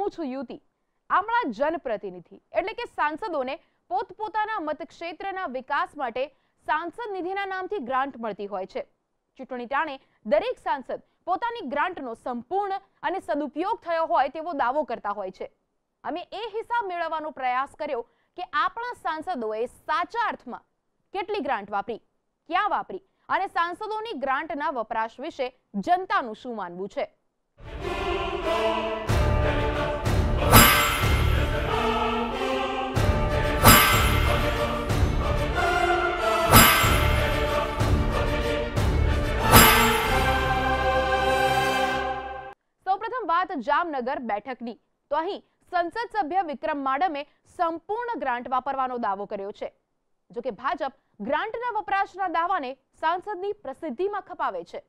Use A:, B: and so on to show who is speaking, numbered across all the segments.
A: હું છું યુતિ। આપણા જનપ્રતિનિધિ એટલે કે સાંસદોને પોતપોતાના મતક્ષેત્રના વિકાસ માટે સાંસદ નિધિના નામથી ગ્રાન્ટ મળતી હોય છે। ચૂંટણી ટાણે દરેક સાંસદ પોતાની ગ્રાન્ટનો સંપૂર્ણ અને સદુપયોગ થયો હોય તેવો દાવો કરતા હોય છે। અમે એ હિસાબ મેળવવાનો પ્રયાસ કર્યો કે આપણા સાંસદોએ સાચા અર્થમાં કેટલી ગ્રાન્ટ વાપરી, ક્યાં વાપરી અને સાંસદોની ગ્રાન્ટના વપરાશ વિશે જનતાનું શું માનવું છે। સૌપ્રથમ વાત જામનગર બેઠકની, તો અહીં સંસદ સભ્ય વિક્રમ માડમે સંપૂર્ણ ગ્રાન્ટ વાપરવાનો દાવો કર્યો છે। જો કે ભાજપ ગ્રાન્ટના વપરાશના દાવાને સાંસદની પ્રસિદ્ધિમાં ખપાવે છે।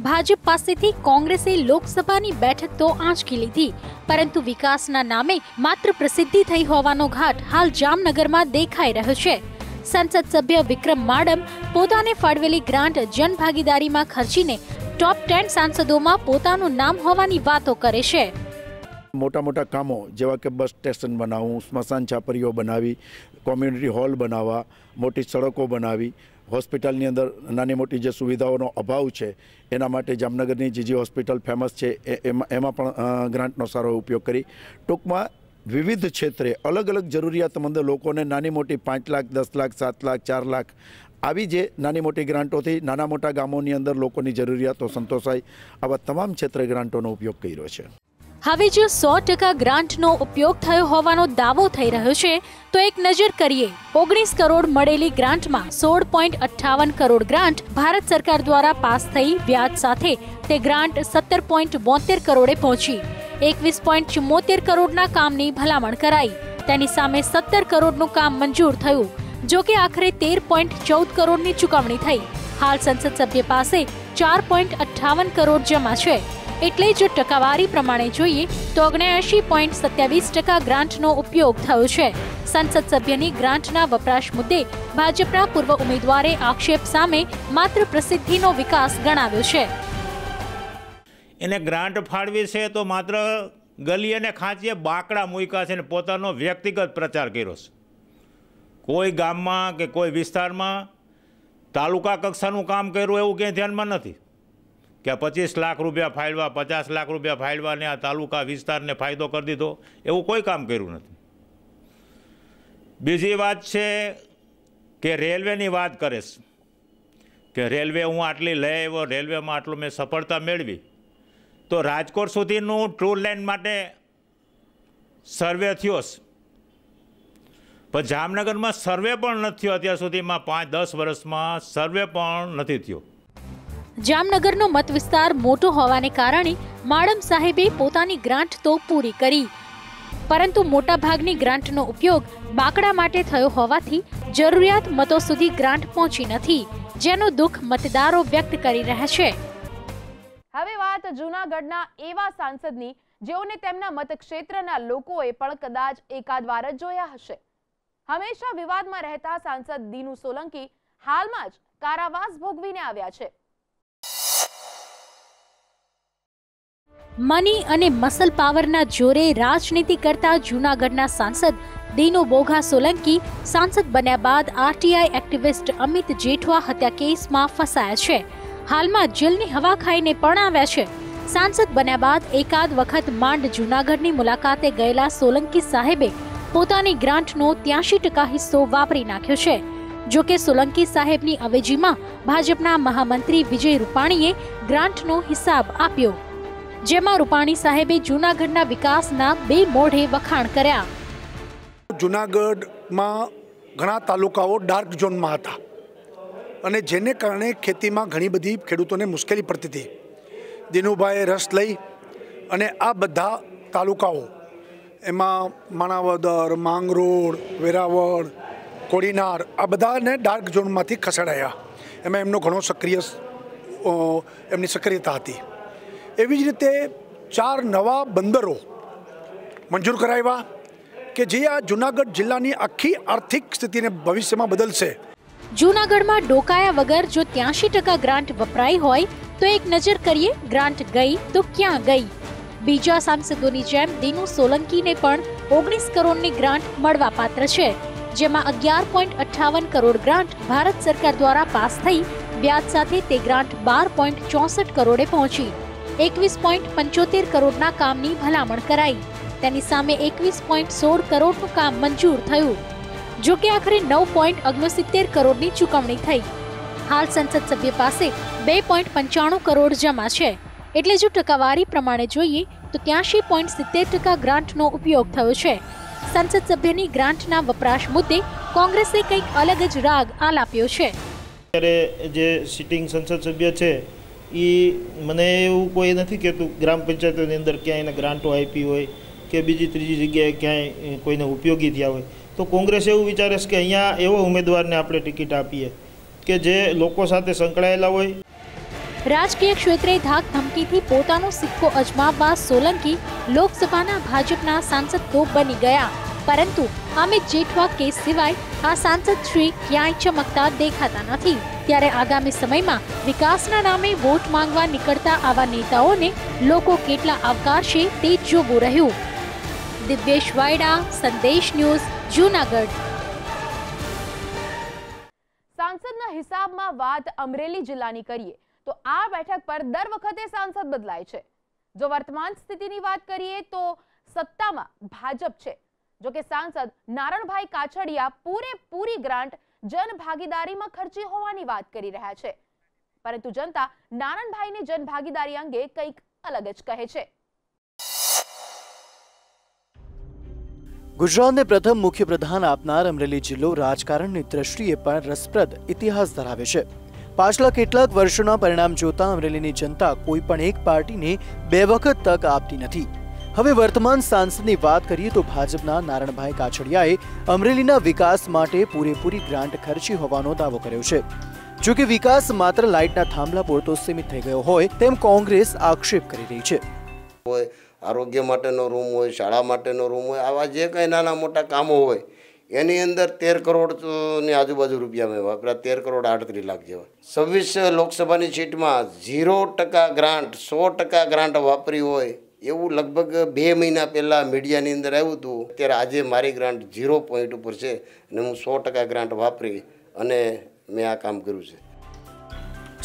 B: ભાજપ પાસેથી કોંગ્રેસે લોકસભાની બેઠક તો આંચકી લીધી, પરંતુ વિકાસના નામે માત્ર પ્રસિદ્ધિ થઈ હોવાનો ઘાટ હાલ જામનગરમાં દેખાઈ રહ્યો છે। સંસદ સભ્ય વિક્રમ માડમ પોતાને ફાળવેલી ગ્રાન્ટ જનભાગીદારીમાં ખર્ચીને ટોપ 10 સાંસદોમાં પોતાનું નામ હોવાની વાતો કરે છે।
C: મોટા મોટા કામો જેવા કે બસ સ્ટેશન બનાવવું, સ્મશાન છાપરીઓ બનાવી, કોમ્યુનિટી હોલ બનાવવા, મોટી સડકો બનાવી, હોસ્પિટલની અંદર નાની મોટી જે સુવિધાઓનો અભાવ છે એના માટે જામનગરની જીજી હોસ્પિટલ ફેમસ છે, એમાં પણ ગ્રાન્ટનો સારો ઉપયોગ કરી ટૂંકમાં વિવિધ ક્ષેત્રે અલગ અલગ જરૂરિયાતમંદ લોકોને નાની મોટી 5 લાખ, 10 લાખ, 7 લાખ, 4 લાખ આવી જે નાની મોટી ગ્રાન્ટોથી નાના મોટા ગામોની અંદર લોકોની જરૂરિયાતો સંતોષાય આવા તમામ ક્ષેત્રે ગ્રાન્ટોનો ઉપયોગ કર્યો છે।
B: હવે જો 100% ગ્રાન્ટનો ઉપયોગ થયો હોવાનો દાવો થઈ રહ્યો છે, તો એક નજર કરીએ 19 કરોડ મળેલી ગ્રાન્ટમાં 16.58 કરોડ ગ્રાન્ટ ભારત સરકાર દ્વારા પાસ થઈ વ્યાજ સાથે તે ગ્રાન્ટ 17.72 કરોડે પહોંચી। 21.74 કરોડના કામની ભલામણ કરાઈ, તેની સામે 17 કરોડનું કામ મંજૂર થયું। જો કે આખરે 13.14 કરોડની ચૂકવણી થઈ। હાલ સંસદ સભ્ય પાસે 4.58 કરોડ જમા છે, એટલે જો ટકાવારી પ્રમાણે જોઈએ તો 79.27% ગ્રાન્ટનો ઉપયોગ થયો છે। સંસદ સભ્યની ગ્રાન્ટના વપરાશ મુદ્દે ભાજપના પૂર્વ ઉમેદવારે આક્ષેપ સામે માત્ર પ્રસિદ્ધિનો વિકાસ ગણાવ્યો છે।
D: એને ગ્રાન્ટ ફાળવી છે તો માત્ર ગલી અને ખાંચીએ બાકડા મૂક્યા છે ને પોતાનો વ્યક્તિગત પ્રચાર કર્યો છે। કોઈ ગામમાં કે કોઈ વિસ્તારમાં તાલુકા કક્ષાનું કામ કર્યું એવું ક્યાંય ધ્યાનમાં નથી કે 25 લાખ રૂપિયા ફાળવા, 50 લાખ રૂપિયા ફાળવા ને આ તાલુકા વિસ્તારને ફાયદો કરી દીધો, એવું કોઈ કામ કર્યું નથી। બીજી વાત છે કે રેલવેની વાત કરે છે કે રેલવે હું આટલી લઈ આવ્યો, રેલવેમાં આટલું મેં સફળતા મેળવી, તો રાજકોટ સુધીનું ટૂર લાઇન માટે સર્વે થયો છે, પણ જામનગરમાં સર્વે પણ નથી થયો અત્યાર સુધીમાં। 5-10 વર્ષમાં સર્વે પણ નથી થયો।
B: જામનગરનો મત વિસ્તાર મોટો હોવાને કારણે માડમ સાહેબે પોતાની ગ્રાન્ટ તો પૂરી કરી, પરંતુ મોટા ભાગની ગ્રાન્ટનો ઉપયોગ બાકડા માટે થયો હોવાથી જરૂરિયાત મતો સુધી ગ્રાન્ટ પહોંચી નથી, જેનું દુઃખ મતદારો વ્યક્ત કરી રહ્યા છે।
A: હવે વાત જૂનાગઢના એવા સાંસદની જેઓને તેમના મતક્ષેત્રના લોકોએ પણ કદાચ એકાદ વાર જ જોયા હશે। હંમેશા વિવાદમાં રહેતા સાંસદ દીનુ સોલંકી હાલમાં જ કારાવાસ ભોગવીને આવ્યા છે।
B: મની અને મસલ પાવરના જોરે રાજનીતિ કરતા જૂનાગઢના સાંસદ દીનુ બોઘા સોલંકી સાંસદ બન્યા બાદ આરટીઆઈ એક્ટિવિસ્ટ અમિત જેઠવા હત્યા કેસમાં ફસાયા છે। હાલમાં જેલની હવા ખાઈને પણ આવ્યા છે। સાંસદ બન્યા બાદ એકાદ વખત માંડ જૂનાગઢની મુલાકાતે ગયેલા સોલંકી સાહેબે પોતાની ગ્રાન્ટનો 83% હિસ્સો વાપરી નાખ્યો છે। જો કે સોલંકી સાહેબની અવેજીમાં ભાજપના મહામંત્રી વિજય રૂપાણીએ ગ્રાન્ટનો હિસાબ આપ્યો, જેમાં રૂપાણી સાહેબે જૂનાગઢના વિકાસના 2 મોઢે વખાણ કર્યા।
E: જૂનાગઢમાં ઘણા તાલુકાઓ ડાર્ક ઝોનમાં હતા અને જેને કારણે ખેતીમાં ઘણી બધી ખેડૂતોને મુશ્કેલી પડતી હતી। દિનુભાઈએ રસ લઈ અને આ બધા તાલુકાઓ એમાં માણાવદર, માંગરોળ, વેરાવળ, કોડીનાર આ બધાને ડાર્ક ઝોનમાંથી ખસેડાયા। એમાં એમનો ઘણો એમની સક્રિયતા હતી। એવી જ રીતે 4 નવા બંદરો મંજૂર કરાવ્યા કે જે આ જૂનાગઢ જિલ્લાની આખી આર્થિક સ્થિતિને ભવિષ્યમાં બદલશે।
B: જૂનાગઢમાં ડોકાયા વગર જો 83% ગ્રાન્ટ વપરાઈ હોય તો એક નજર કરીએ ગ્રાન્ટ ગઈ તો ક્યાં ગઈ। બીજા સાંસદોની જેમ દિનુ સોલંકીને પણ 19 કરોડની ગ્રાન્ટ મળવા પાત્ર છે, જેમાં 11.58 કરોડ ગ્રાન્ટ ભારત સરકાર દ્વારા પાસ થઈ વ્યાજ સાથે તે ગ્રાન્ટ 12.64 કરોડે પહોંચી। 21.75 કરોડના કામની ભલામણ કરાઈ, તેની સામે 21.16 કરોડનું કામ મંજૂર થયું, જો કે આખરે 9.69 કરોડની ચૂકવણી થઈ। હાલ સંસદ સભ્ય પાસે 2.95 કરોડ જમા છે, એટલે જો ટકાવારી પ્રમાણે જોઈએ તો 83.70% ગ્રાન્ટનો ઉપયોગ થયો છે। સંસદ સભ્યની ગ્રાન્ટના વપરાશ મુદ્દે કોંગ્રેસે કંઈક અલગ જ રાગ આલાપ્યો છે।
F: ત્યારે જે સિટિંગ સંસદ સભ્ય છે એ મને એવું કોઈ નથી કહેતું ગ્રામ પંચાયતોની અંદર ક્યાંય એને ગ્રાન્ટો આપી હોય કે બીજી ત્રીજી જગ્યાએ ક્યાંય કોઈને ઉપયોગી થયા હોય, તો કોંગ્રેસ એવું વિચારે છે કે અહીંયા એવો ઉમેદવારને આપણે ટિકિટ આપીએ કે જે લોકો સાથે સંકળાયેલા હોય।
B: રાજકીય ક્ષેત્રે ધાક ધમકીથી પોતાનો સિક્કો અજમાવવા સોલંકી લોકસભાના ભાજપના સાંસદ તો બની ગયા, પરંતુ અમિત જેઠવા કેસ સિવાય આ સાંસદ શ્રી ક્યાંય ચમકતા દેખાતા નથી। ત્યારે આગામી સમયમાં વિકાસના નામે વોટ માંગવા નીકળતા આવા નેતાઓને લોકો કેટલા આવકારશે તે જોવું રહ્યું। દિવ્યેશ વાયડા, સંદેશ ન્યૂઝ, જૂનાગઢ।
A: સાંસદના હિસાબમાં વાત અમરેલી જિલ્લાની કરીએ તો આ બેઠક પર દર વખતે સાંસદ બદલાય છે। જો વર્તમાન સ્થિતિની વાત કરીએ તો સત્તામાં ભાજપ છે, જો કે સાંસદ નારણભાઈ કાછડિયા પૂરેપૂરી ગ્રાન્ટ જનભાગીદારીમાં ખર્ચી હોવાની વાત કરી રહ્યા છે, પરંતુ જનતા નારણભાઈની જનભાગીદારી અંગે કંઈક અલગ જ કહે છે।
G: ગુજરાતને પ્રથમ મુખ્યપ્રધાન આપનાર અમરેલી જિલ્લો રાજકારણની દ્રષ્ટિએ પણ રસપ્રદ ઇતિહાસ ધરાવે છે। પાછલા કેટલાક વર્ષોના પરિણામ જોતા અમરેલીની જનતા કોઈ પણ એક પાર્ટીને 2 વખત તક આપતી નથી। હવે વર્તમાન સાંસદની વાત કરીએ તો ભાજપના નારણભાઈ કાછડિયાએ અમરેલીના વિકાસ માટે પૂરેપૂરી ગ્રાન્ટ ખર્ચી હોવાનો દાવો કર્યો છે। જો કે વિકાસ માત્ર લાઇટના થાંભલા પૂરતો સીમિત થઈ ગયો હોય તેમ કોંગ્રેસ આક્ષેપ કરી રહી છે।
H: આરોગ્ય માટેનો રૂમ હોય, શાળા માટેનો રૂમ હોય, આવા જે કંઈ નાના મોટા કામો હોય એની અંદર 13 કરોડની આજુબાજુ રૂપિયા મેં વાપર્યા, 13 કરોડ 38 લાખ જેવા। 26 લોકસભાની સીટમાં 0% ગ્રાન્ટ, 100% ગ્રાન્ટ વાપરી હોય એવું લગભગ 2 મહિના પહેલાં મીડિયાની અંદર આવ્યું હતું। અત્યારે આજે મારી ગ્રાન્ટ 0 પોઈન્ટ ઉપર છે અને હું 100% ગ્રાન્ટ વાપરી અને મેં આ કામ કર્યું છે।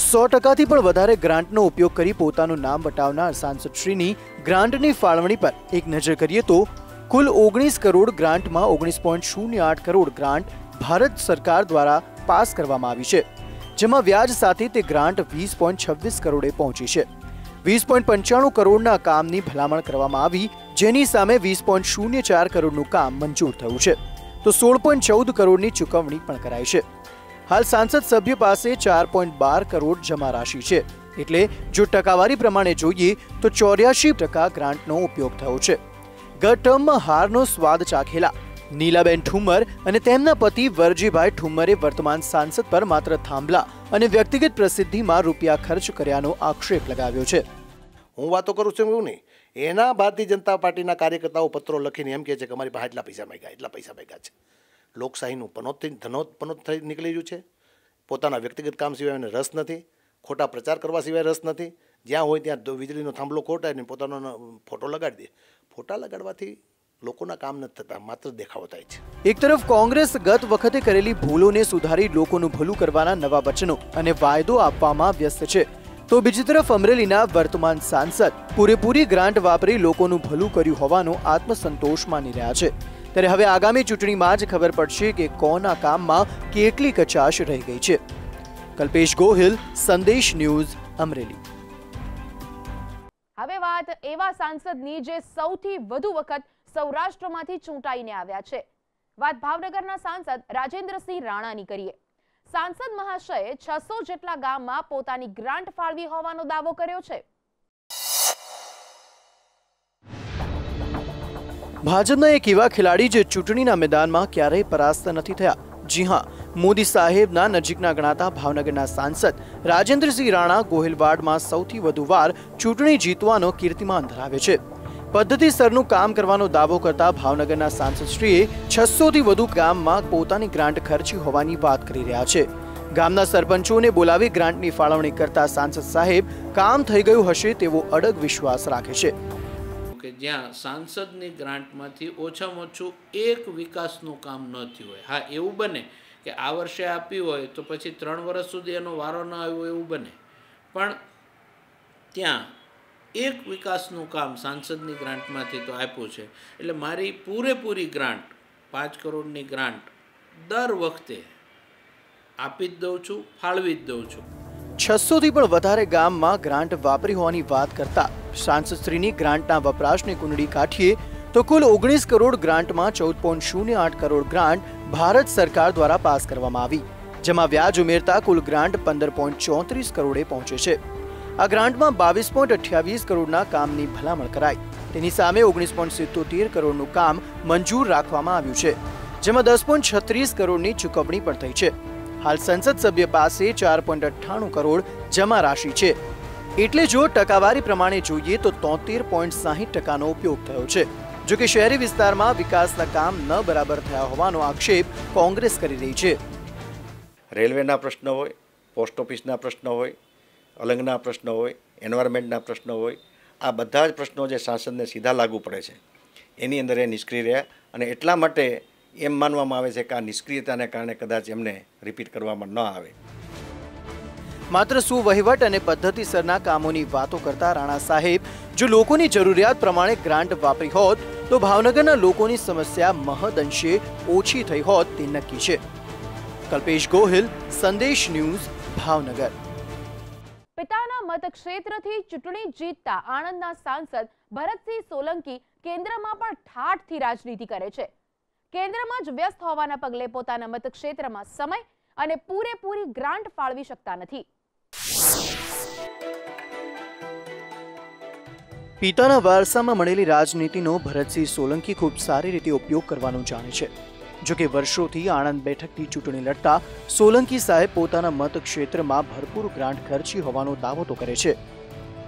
G: 100%થી પણ વધારે ગ્રાન્ટનો ઉપયોગ કરી પોતાનું નામ વટાવનાર સાંસદશ્રીની ગ્રાન્ટની ફાળવણી પર એક નજર કરીએ તો કુલ 19 કરોડ ગ્રાન્ટમાં 19.08 કરોડ ગ્રાન્ટ ભારત સરકાર દ્વારા પાસ કરવામાં આવી છે, જેમાં વ્યાજ સાથે તે ગ્રાન્ટ 20.26 કરોડે પહોંચી છે। 20.95 કરોડના કામની ભલામણ કરવામાં આવી, જેની સામે 20.04 કરોડનું કામ મંજૂર થયું છે, તો 16.14 કરોડની ચૂકવણી પણ કરાઈ છે। હાલ સાંસદ સભ્ય પાસે 4.12 કરોડ જમા રાશિ છે, એટલે જો ટકાવારી પ્રમાણે જોઈએ તો 84% ગ્રાન્ટનો ઉપયોગ થયો છે। ગત ટર્મમાં હારનો સ્વાદ ચાખેલા નીલાબેન ઠુમ્મર અને તેમના પતિ વરજીભાઈ ઠુમ્મરે વર્તમાન સાંસદ પર માત્ર થાંભલા અને વ્યક્તિગત પ્રસિદ્ધિમાં રૂપિયા ખર્ચ કર્યાનો આક્ષેપ લગાવ્યો છે।
E: હું વાતો કરું છું એવું નહીં, એના ભારતીય જનતા પાર્ટીના કાર્યકર્તાઓ પત્રો લખીને એમ કહે છે કે અમારી પાસે એટલા પૈસા માંગ્યા છે। લોકશાહીનું પનોત થઈ નીકળી રહ્યું છે। પોતાના વ્યક્તિગત કામ સિવાય એને રસ નથી, ખોટા પ્રચાર કરવા સિવાય રસ નથી। જ્યાં હોય ત્યાં વીજળીનો થાંભલો ખોટાઈને પોતાનો ફોટો લગાડી દે। ફોટા લગાડવાથી લોકોના કામ નથી થતા, માત્ર દેખાવો થાય છે।
G: એક તરફ કોંગ્રેસ ગત વખતે કરેલી ભૂલોને સુધારી લોકોનું ભલું કરવાના નવા વચનો અને વાયદો આપવામાં વ્યસ્ત છે, તો બીજી તરફ અમરેલીના વર્તમાન સાંસદ પૂરેપૂરી ગ્રાન્ટ વાપરી લોકોનું ભલું કર્યું હોવાનો આત્મસંતોષ માની રહ્યા છે। ત્યારે હવે આગામી ચૂંટણીમાં જ ખબર પડશે કે કોના કામમાં કેટલી કચાશ રહી ગઈ છે। કલ્પેશ ગોહિલ, સંદેશ ન્યૂઝ, અમરેલી।
A: હવે વાત એવા સાંસદની જે સૌથી વધુ વખત સૌરાષ્ટ્રમાંથી ચૂંટાઈને આવ્યા છે। વાત ભાવનગરના સાંસદ રાજેન્દ્રસિંહ રાણાની કરીએ। સાંસદ મહાશયે 600 જેટલા ગામમાં પોતાની ગ્રાન્ટ ફાળવી હોવાનો દાવો કર્યો છે।
G: ભાજપના એક એવા ખેલાડી જે ચૂંટણીના મેદાનમાં ક્યારેય પરાસ્ત નથી થયા। જી હા, મોદી સાહેબના નજીકના ગણાતા ભાવનગરના સાંસદ રાજેન્દ્રસિંહ રાણા ગોહિલવાડમાં સૌથી વધુ વાર ચૂંટણી જીતવાનો કીર્તિમાન ધરાવે છે। પદ્ધતિસરનું કામ કરવાનો દાવો કરતા ભાવનગરના સાંસદશ્રીએ 600થી વધુ ગામમાં પોતાની ગ્રાન્ટ ખર્ચી હોવાની વાત કરી રહ્યા છે। ગામના સરપંચોને બોલાવી ગ્રાન્ટની ફાળવણી કરતા સાંસદ સાહેબ કામ થઈ ગયું હશે તેવો અડગ વિશ્વાસ રાખે છે
I: કે જ્યાં સાંસદની ગ્રાન્ટમાંથી ઓછામાં ઓછું એક વિકાસનું કામ ન થયું હોય. હા, એવું બને કે આ વર્ષે આપ્યું હોય તો પછી 3 વર્ષ સુધી એનો વારો ન આવ્યો એવું બને, પણ ત્યાં એક વિકાસનું કામ સાંસદની ગ્રાન્ટમાંથી તો આપ્યું છે. એટલે મારી પૂરેપૂરી ગ્રાન્ટ 5 કરોડની ગ્રાન્ટ દર વખતે આપી જ દઉં છું, ફાળવી જ દઉં છું.
G: 600થી પણ વધારે ગામમાં ગ્રાન્ટ વાપરી હોવાની વાત કરતા સાંસદશ્રીની ગ્રાન્ટના વપરાશની કુંડળી કાઢીએ તો કુલ 19 કરોડ ગ્રાન્ટમાં 14.08 કરોડ ગ્રાન્ટ ભારત સરકાર દ્વારા પાસ કરવામાં આવી, જેમાં વ્યાજ ઉમેરતા કુલ ગ્રાન્ટ 15.34 કરોડે પહોંચે છે. આ ગ્રાન્ટમાં 22.28 કરોડના કામની ભલામણ કરાઈ. તેની સામે 19.77 કરોડનું કામ મંજૂર રાખવામાં આવ્યું છે, જેમાં 10.36 કરોડની ચૂકવણી પણ થઈ છે. હાલ સંસદ સભ્ય પાસે 4.98 કરોડ જમા રાશિ છે. એટલે જો ટકાવારી પ્રમાણે જોઈએ તો 73.60% ઉપયોગ થયો છે. જો કે શહેરી વિસ્તારમાં વિકાસના કામ ન બરાબર થયા હોવાનો આક્ષેપ કોંગ્રેસ કરી રહી છે.
C: રેલવેના પ્રશ્ન હોય, પોસ્ટ ઓફિસના પ્રશ્ન હોય, અલંગના પ્રશ્ન હોય, એન્વાયરમેન્ટના પ્રશ્ન હોય, આ બધા જ પ્રશ્નો જે સાંસદને સીધા લાગુ પડે છે એની અંદર એ નિષ્ક્રિય રહ્યા, અને એટલા માટે એમ માનવામાં આવે છે કે આ નિષ્ક્રિયતાને કારણે કદાચ એમને રિપીટ કરવામાં ન આવે.
G: માત્ર સુવહીવટ અને પદ્ધતિસરના કામોની વાતો કરતા રાણા સાહેબ જો લોકોની જરૂરિયાત પ્રમાણે ગ્રાન્ટ વાપરી હોત તો ભાવનગરના લોકોની સમસ્યા મહદઅંશે ઓછી થઈ હોત તે નક્કી છે. કલ્પેશ ગોહિલ, સંદેશ ન્યૂઝ, ભાવનગર.
A: પિતાના મતક્ષેત્રથી ચૂંટણી જીતતા આણંદના સાંસદ ભરતસિંહ સોલંકી કેન્દ્રમાં પણ ઠાઠથી રાજનીતિ કરે છે. કેન્દ્રમાં જ વ્યસ્ત હોવાના પગલે પોતાના મતક્ષેત્રમાં સમય અને પૂરેપૂરી ગ્રાન્ટ ફાળવી શકતા નથી.
G: પિતાના વારસામાં મળેલી રાજનીતિનો ભરતસિંહ સોલંકી ખૂબ સારી રીતે ઉપયોગ કરવાનું જાણે છે. જો કે વર્ષોથી આણંદ બેઠકની ચૂંટણી લડતા સોલંકી સાહેબ પોતાના મતક્ષેત્રમાં ભરપૂર ગ્રાન્ટ ખર્ચી હોવાનો દાવો તો કરે છે,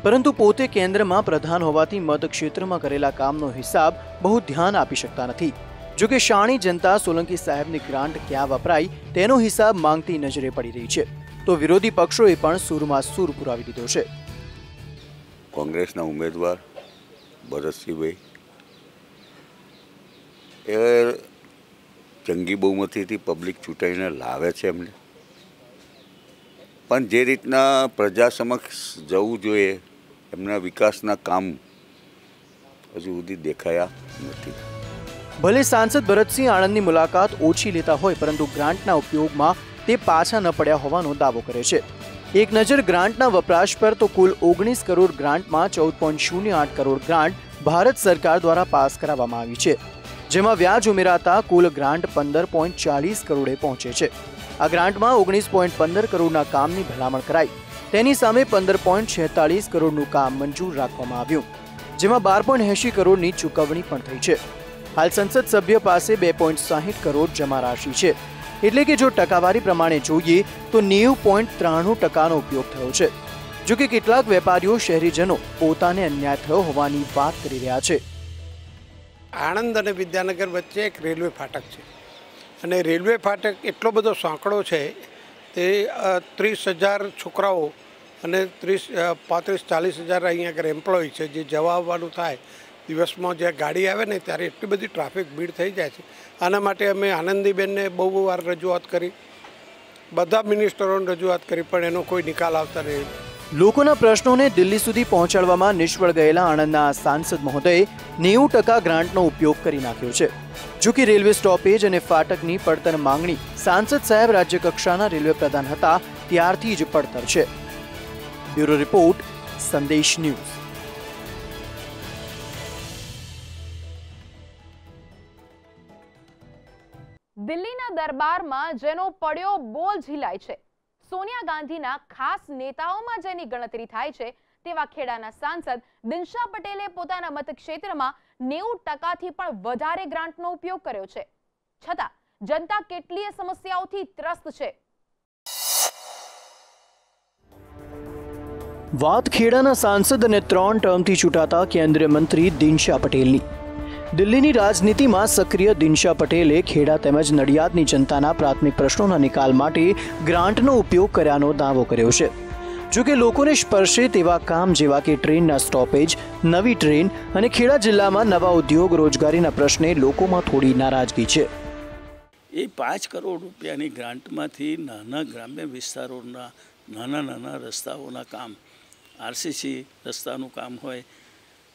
G: પરંતુ પોતે કેન્દ્રમાં પ્રધાન હોવાથી મતક્ષેત્રમાં કરેલા કામનો હિસાબ બહુ ધ્યાન આપી શકતા નથી. જો કે શાણી જનતા સોલંકી સાહેબની ગ્રાન્ટ ક્યાં વપરાઈ તેનો હિસાબ માંગતી નજરે પડી રહી છે, તો વિરોધી પક્ષોએ પણ સૂરમાં સૂર પુરાવી દીધો છે.
J: કોંગ્રેસના ઉમેદવાર ભરતસિંહભાઈ એ જંગી બહુમતીથી પબ્લિક ચૂંટાઈને લાવે છે એમને, પણ જે રીતના પ્રજા સમક્ષ જવું જોઈએ એમના વિકાસના કામ હજુ સુધી દેખાયા નથી.
G: ભલે સાંસદ ભરતસિંહ આણંદની મુલાકાત ઓછી લેતા હોય, પરંતુ ગ્રાન્ટના ઉપયોગમાં તે પાછા ન પડ્યા હોવાનો દાવો કરે છે. એક નજર ગ્રાન્ટના વપરાશ પર તો કુલ 19 કરોડ ગ્રાન્ટમાં 14.08 કરોડ ગ્રાન્ટ ભારત સરકાર દ્વારા પાસ કરાવવામાં આવી છે, જેમાં વ્યાજ ઉમેરાતા કુલ ગ્રાન્ટ 15.40 કરોડે પહોંચે છે. આ ગ્રાન્ટમાં 19.15 કરોડના કામની ભલામણ કરાઈ. તેની સામે 15.46 કરોડનું કામ મંજૂર રાખવામાં આવ્યું, જેમાં 12.80 કરોડની ચૂકવણી પણ થઈ છે. હાલ સંસદ સભ્ય પાસે 2.60 કરોડ જમા રાશિ છે, એટલે કે જો ટકાવારી પ્રમાણે જોઈએ તો 90.93% ઉપયોગ થયો છે. જો કે કેટલાક વેપારીઓ શહેરીજનો પોતાને અન્યાય થયો હોવાની વાત કરી રહ્યા છે.
E: આણંદ અને વિદ્યાનગર વચ્ચે એક રેલવે ફાટક છે, અને રેલવે ફાટક એટલો બધો સાંકડો છે તે 30,000 છોકરાઓ અને 35-40 હજાર અહીંયા આગળ એમ્પ્લોય છે જે જવા આવવાનું થાય. દિવસમાં જે ગાડી આવે ને ત્યારે એટલી બધી ટ્રાફિક ભીડ થઈ જાય છે. આના માટે અમે આનંદીબેનને બહુ વાર રજૂઆત કરી, બધા મિનિસ્ટરોને રજૂઆત કરી, પણ એનો કોઈ નિકાલ આવતા નહીં.
G: લોકોના પ્રશ્નોને દિલ્હી સુધી પહોંચાડવામાં નિષ્ફળ ગયેલા આણંદના સાંસદ મહોદયે 90% ગ્રાન્ટનો ઉપયોગ કરી નાખ્યો છે. જો કે રેલવે સ્ટોપેજ અને ફાટકની પડતર માંગણી સાંસદ સાહેબ રાજ્ય કક્ષાના રેલવે પ્રધાન હતા ત્યારથી જ પડતર છે. બ્યુરો રિપોર્ટ, સંદેશ ન્યૂઝ.
A: દિલ્હીના દરબારમાં જેનો પડ્યો બોલ ઝીલાય છે, સોનિયા ગાંધીના ખાસ નેતાઓમાં જેની ગણતરી થાય છે તેવા ખેડાના સાંસદ દિનશા પટેલે પોતાના મતક્ષેત્રમાં 90%થી પણ વધારે ગ્રાન્ટનો ઉપયોગ કર્યો છે. છતાં જનતા કેટલીય સમસ્યાઓથી ત્રસ્ત છે.
G: વાત ખેડાના સાંસદ અને 3 ટર્મથી ચૂંટાતા કેન્દ્રીય મંત્રી દિનશા પટેલની. દિલ્હીની રાજનીતિમાં સક્રિય દિનશા પટેલે ખેડા તેમજ નડિયાદની જનતાના પ્રાથમિક પ્રશ્નોના નિકાલ માટે ગ્રાન્ટનો ઉપયોગ કર્યાનો દાવો કર્યો છે. જો કે લોકોને સ્પર્શે તેવા કામ જેવા કે ટ્રેનના સ્ટોપેજ, નવી ટ્રેન અને ખેડા જિલ્લામાં નવા ઉદ્યોગ રોજગારીના પ્રશ્ને લોકોમાં થોડી નારાજગી છે.
K: એ 5 કરોડ રૂપિયાની ગ્રાન્ટમાંથી નાના ગ્રામ્ય વિસ્તારોના નાના રસ્તાઓના કામ, આરસીસી રસ્તાનું કામ હોય,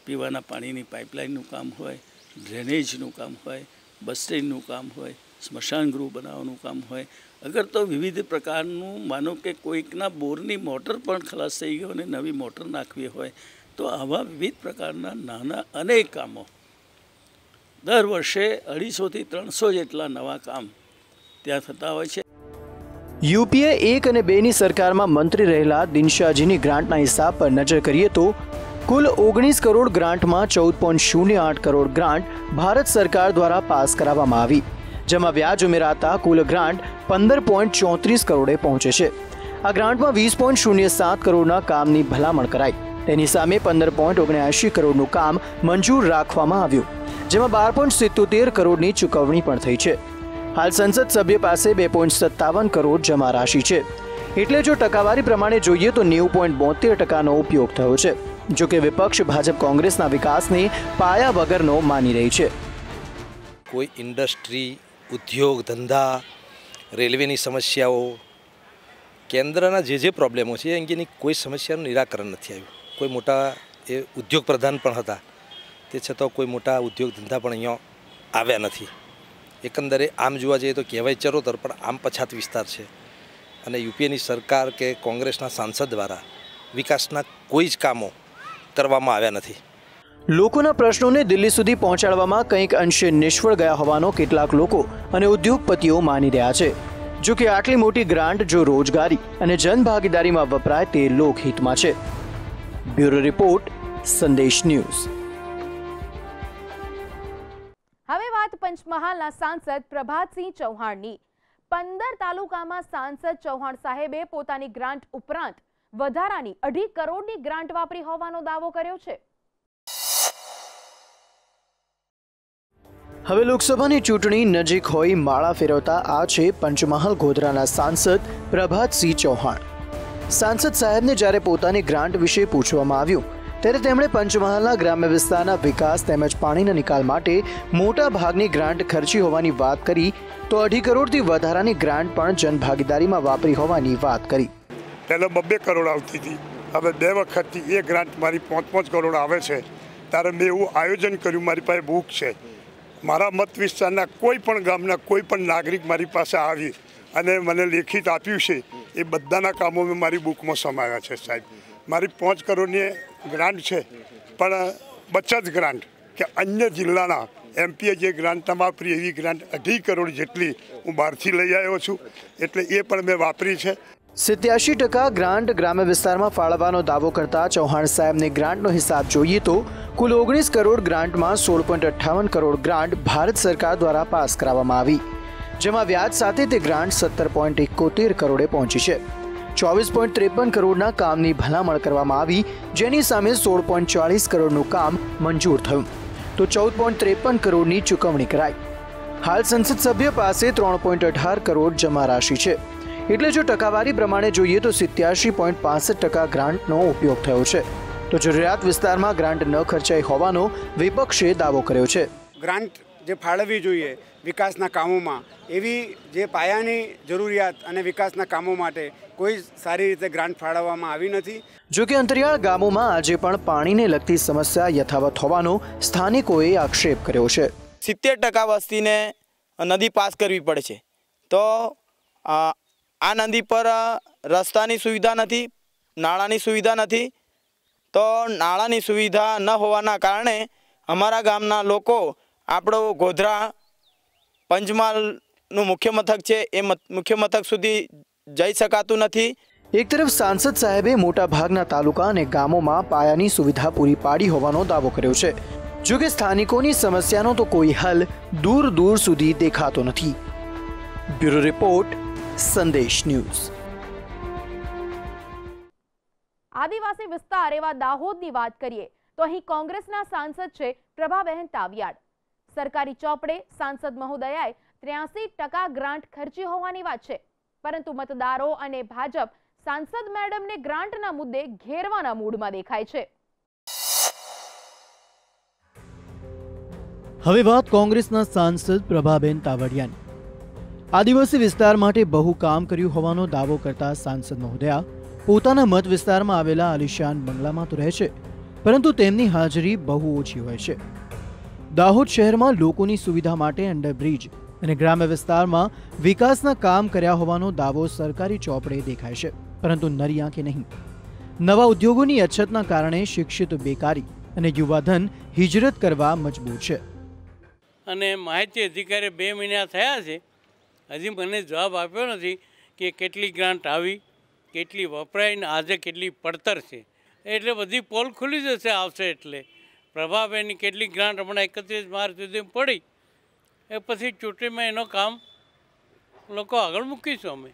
K: પીવાના પાણીની પાઇપલાઇનનું કામ હોય, ડ્રેનેજનું કામ હોય, બસ સ્ટેન્ડનું કામ હોય, સ્મશાન ગૃહ બનાવવાનું કામ હોય, અગર તો વિવિધ પ્રકારનું, માનો કે કોઈકના બોરની મોટર પણ ખલાસ થઈ ગયો અને નવી મોટર નાખવી હોય, તો આવા વિવિધ પ્રકારના નાના અનેક કામો દર વર્ષે 250 થી 300 જેટલા નવા કામ ત્યાં થતા હોય છે.
G: યુપીએ 1 અને 2ની સરકારમાં મંત્રી રહેલા દિનશાજીની ગ્રાન્ટના હિસાબ પર નજર કરીએ તો કુલ 19 કરોડ ગ્રાન્ટમાં 14.08 કરોડ ગ્રાન્ટ ભારત સરકાર દ્વારા પાસ કરાવવામાં આવી, જેમાં વ્યાજ ઉમેરાતા કુલ ગ્રાન્ટ 15.34 કરોડે પહોંચે છે. આ ગ્રાન્ટમાં 20.07 કરોડના કામની ભલામણ કરાઈ. તેની સામે 15.79 કરોડનું કામ મંજૂર રાખવામાં આવ્યું, જેમાં 12.77 કરોડની ચૂકવણી પણ થઈ છે. હાલ સંસદ સભ્ય પાસે 2.57 કરોડ જમા રાશિ છે. એટલે જો ટકાવારી પ્રમાણે જોઈએ તો 90.72% ઉપયોગ થયો છે. જો કે વિપક્ષ ભાજપ કોંગ્રેસના વિકાસને પાયા વગરનો માની રહી છે.
L: કોઈ ઇન્ડસ્ટ્રી, ઉદ્યોગ ધંધા, રેલવેની સમસ્યાઓ, કેન્દ્રના જે પ્રોબ્લેમો છે અંગેની કોઈ સમસ્યાનું નિરાકરણ નથી આવ્યું. કોઈ મોટા એ ઉદ્યોગ પ્રધાન પણ હતા, તે છતાં કોઈ મોટા ઉદ્યોગ ધંધા પણ અહીંયા આવ્યા નથી. એકંદરે આમ જોવા જઈએ તો કહેવાય ચરોતર, પણ આમ પછાત વિસ્તાર છે અને યુપીએની સરકાર કે કોંગ્રેસના સાંસદ દ્વારા વિકાસના કોઈ જ કામો કરવામાં આવ્યા નથી.
G: લોકોના પ્રશ્નોને દિલ્હી સુધી પહોંચાડવામાં કંઈક અંશે નિષ્ફળ ગયા હોવાનો કેટલાક લોકો અને ઉદ્યોગપતિઓ માની રહ્યા છે. જો કે આટલી મોટી ગ્રાન્ટ જો રોજગારી અને જનભાગીદારીમાં વપરાય તે લોકહિતમાં છે. બ્યુરો રિપોર્ટ, સંદેશ ન્યૂઝ.
A: હવે વાત પંચમહાલના સાંસદ પ્રભાતસિંહ ચૌહાણની. 15 તાલુકામાં સાંસદ ચૌહાણ સાહેબે પોતાની ગ્રાન્ટ ઉપરાંત વધારાની 2.5 કરોડની ગ્રાન્ટ વાપરી હોવાનો દાવો કર્યો છે.
G: હવે લોકસભાની ચૂંટણી નજીક હોય માળા ફેરવતા આ છે પંચમહાલ ગોધરાના સાંસદ પ્રભાતસિંહ ચૌહાણ. સાંસદ સાહેબને જ્યારે પોતાની ગ્રાન્ટ વિશે પૂછવામાં આવ્યું ત્યારે તેમણે પંચમહાલના ગ્રામ્ય વિસ્તારના વિકાસ તેમજ પાણીના નિકાલ માટે મોટા ભાગની ગ્રાન્ટ ખર્ચી હોવાની વાત કરી, તો 2.5 કરોડથી વધારાની ગ્રાન્ટ પણ જનભાગીદારીમાં વાપરી હોવાની વાત કરી.
M: પહેલાં 2 કરોડ આવતી હતી, હવે 2 વખતથી એ ગ્રાન્ટ મારી 5 કરોડ આવે છે. ત્યારે મેં એવું આયોજન કર્યું, મારી પાસે બુક છે, મારા મત વિસ્તારના કોઈ પણ ગામના કોઈ પણ નાગરિક મારી પાસે આવી અને મને લેખિત આપ્યું છે. એ બધાના કામો મેં મારી બુકમાં સમાવ્યા છે. સાહેબ, મારી 5 કરોડની ગ્રાન્ટ છે, પણ બચત ગ્રાન્ટ કે અન્ય જિલ્લાના એમપીએ જે ગ્રાન્ટ વાપરી એવી ગ્રાન્ટ 2.5 કરોડ જેટલી હું બહારથી લઈ આવ્યો છું, એટલે એ પણ મેં વાપરી છે.
G: 87% ગ્રાન્ટ ગ્રામ્ય વિસ્તારમાં ફાળવવાનો દાવો કરતા ચૌહાણ સાહેબને ગ્રાન્ટનો હિસાબ જોઈએ તો કુલ 19 કરોડ ગ્રાન્ટમાં 16.58 કરોડ ગ્રાન્ટ ભારત સરકાર દ્વારા પાસ કરાવવામાં આવી, જેમાં વ્યાજ સાથે તે ગ્રાન્ટ 17.71 કરોડે પહોંચી છે. 24.53 કરોડના કામની ભલામણ કરવામાં આવી, જેની સામે 16.40 કરોડનું કામ મંજૂર થયું, તો 14.53 કરોડની ચૂકવણી કરાઈ. હાલ સંસદ સભ્ય પાસે 3.18 કરોડ જમા રાશિ છે. એટલે જો ટકાવારી પ્રમાણે જોઈએ તો 87.65% ગ્રાન્ટનો ઉપયોગ થયો છે, તો જરૂરિયાત વિસ્તારમાં ગ્રાન્ટ ન ખર્ચાઈ હોવાનો વિપક્ષે દાવો કર્યો છે.
N: ગ્રાન્ટ જે ફાળવવી જોઈએ વિકાસના કામોમાં, એવી જે પાયાની જરૂરિયાત અને વિકાસના કામો માટે કોઈ સારી રીતે ગ્રાન્ટ ફાળવવામાં આવી નથી.
G: જો કે અંતરિયાળ ગામોમાં આજે પણ પાણીને લગતી સમસ્યા યથાવત હોવાનો સ્થાનિકોએ આક્ષેપ કર્યો છે.
O: 70% વસ્તીને નદી પાસ કરવી પડે છે, તો આ નદી પર રસ્તાની સુવિધા નથી, નાળાની સુવિધા નથી. તો નાળાની સુવિધા ન હોવાના કારણે અમારા ગામના લોકો આપણો ગોધરા પંચમહાલનું મુખ્ય મથક છે એ મુખ્ય મથક સુધી જઈ શકાતું નથી.
G: એક તરફ સાંસદ સાહેબે મોટા ભાગના તાલુકા અને ગામોમાં પાયાની સુવિધા પૂરી પાડી હોવાનો દાવો કર્યો છે. જો કે સ્થાનિકોની સમસ્યાનો તો કોઈ હલ દૂર દૂર સુધી દેખાતો નથી. બ્યુરો રિપોર્ટ, સંદેશ ન્યૂઝ.
A: આદિવાસી વિસ્તાર એવા દાહોદની વાત કરીએ તો અહીં કોંગ્રેસના સાંસદ છે પ્રભાબહેન તાવિયાડ. સરકારી ચોપડે સાંસદ મહોદયાએ 83% ગ્રાન્ટ ખર્ચી હોવાની વાત છે, પરંતુ મતદારો અને ભાજપ સાંસદ મેડમને ગ્રાન્ટના મુદ્દે ઘેરવાના મૂડમાં દેખાય છે.
G: હવે વાત કોંગ્રેસના સાંસદ પ્રભાબેન તાવડિયાની. આદિવાસી વિસ્તાર માટે બહુ કામ કર્યું હોવાનો દાવો કરતા સાંસદ મહોદયા પોતાના મત વિસ્તારમાં આવેલા આલિશાન બંગલામાં તો રહે છે, પરંતુ તેમની હાજરી બહુ ઓછી હોય છે. દાહોદ શહેરમાં લોકોની સુવિધા માટે અંડરબ્રિજ અને ગ્રામ્ય વિસ્તારમાં વિકાસના કામ કર્યા હોવાનો દાવો સરકારી ચોપડે દેખાય છે, પરંતુ નરી આંખે નહીં. નવા ઉદ્યોગોની અછતના કારણે શિક્ષિત બેકારી અને યુવાધન હિજરત કરવા મજબૂર છે.
P: અને માહિતી અધિકારી 2 મહિના થયા છે, હજી મને જવાબ આપ્યો નથી કે કેટલી ગ્રાન્ટ આવી, કેટલી વપરાય ને આજે કેટલી પડતર છે. એટલે બધી પોલ ખુલી જશે આવશે એટલે પ્રભાબેનની કેટલી ગ્રાન્ટ હમણાં 31 માર્ચ સુધી પડી, એ પછી ચૂંટણીમાં એનો કામ લોકો આગળ મૂકીશું અમે.